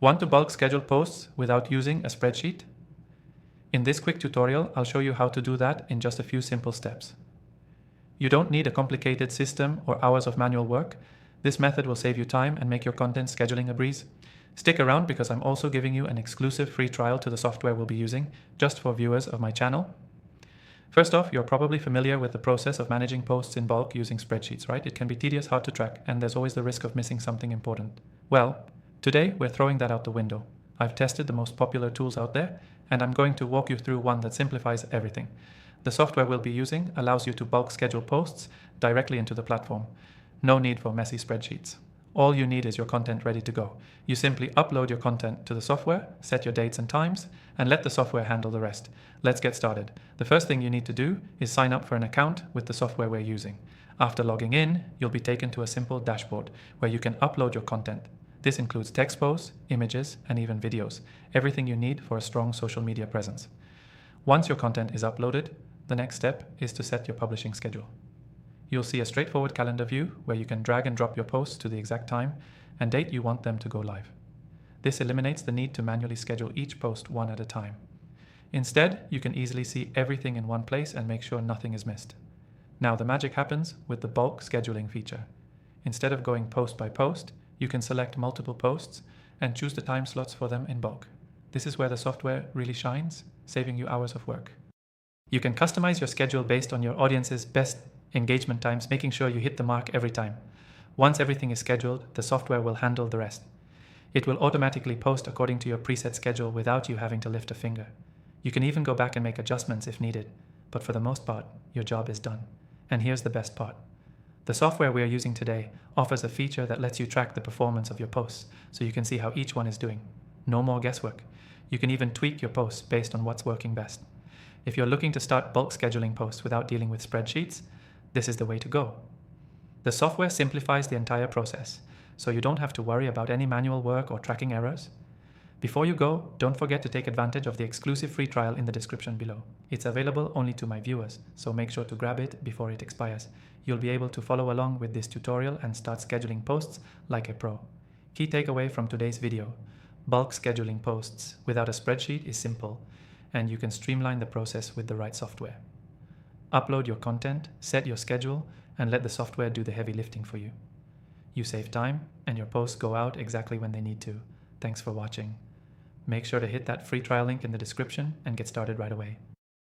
Want to bulk schedule posts without using a spreadsheet? In this quick tutorial, I'll show you how to do that in just a few simple steps. You don't need a complicated system or hours of manual work. This method will save you time and make your content scheduling a breeze. Stick around because I'm also giving you an exclusive free trial to the software we'll be using just for viewers of my channel. First off, you're probably familiar with the process of managing posts in bulk using spreadsheets, right? It can be tedious, hard to track, and there's always the risk of missing something important. Well, today we're throwing that out the window. I've tested the most popular tools out there, and I'm going to walk you through one that simplifies everything. The software we'll be using allows you to bulk schedule posts directly into the platform. No need for messy spreadsheets. All you need is your content ready to go. You simply upload your content to the software, set your dates and times, and let the software handle the rest. Let's get started. The first thing you need to do is sign up for an account with the software we're using. After logging in, you'll be taken to a simple dashboard where you can upload your content. This includes text posts, images, and even videos, everything you need for a strong social media presence. Once your content is uploaded, the next step is to set your publishing schedule. You'll see a straightforward calendar view where you can drag and drop your posts to the exact time and date you want them to go live. This eliminates the need to manually schedule each post one at a time. Instead, you can easily see everything in one place and make sure nothing is missed. Now the magic happens with the bulk scheduling feature. Instead of going post by post, you can select multiple posts and choose the time slots for them in bulk. This is where the software really shines, saving you hours of work. You can customize your schedule based on your audience's best engagement times, making sure you hit the mark every time. Once everything is scheduled, the software will handle the rest. It will automatically post according to your preset schedule without you having to lift a finger. You can even go back and make adjustments if needed, but for the most part, your job is done. And here's the best part. The software we are using today offers a feature that lets you track the performance of your posts, so you can see how each one is doing. No more guesswork. You can even tweak your posts based on what's working best. If you're looking to start bulk scheduling posts without dealing with spreadsheets, this is the way to go. The software simplifies the entire process, so you don't have to worry about any manual work or tracking errors. Before you go, don't forget to take advantage of the exclusive free trial in the description below. It's available only to my viewers, so make sure to grab it before it expires. You'll be able to follow along with this tutorial and start scheduling posts like a pro. Key takeaway from today's video: bulk scheduling posts without a spreadsheet is simple, and you can streamline the process with the right software. Upload your content, set your schedule, and let the software do the heavy lifting for you. You save time, and your posts go out exactly when they need to. Thanks for watching. Make sure to hit that free trial link in the description and get started right away.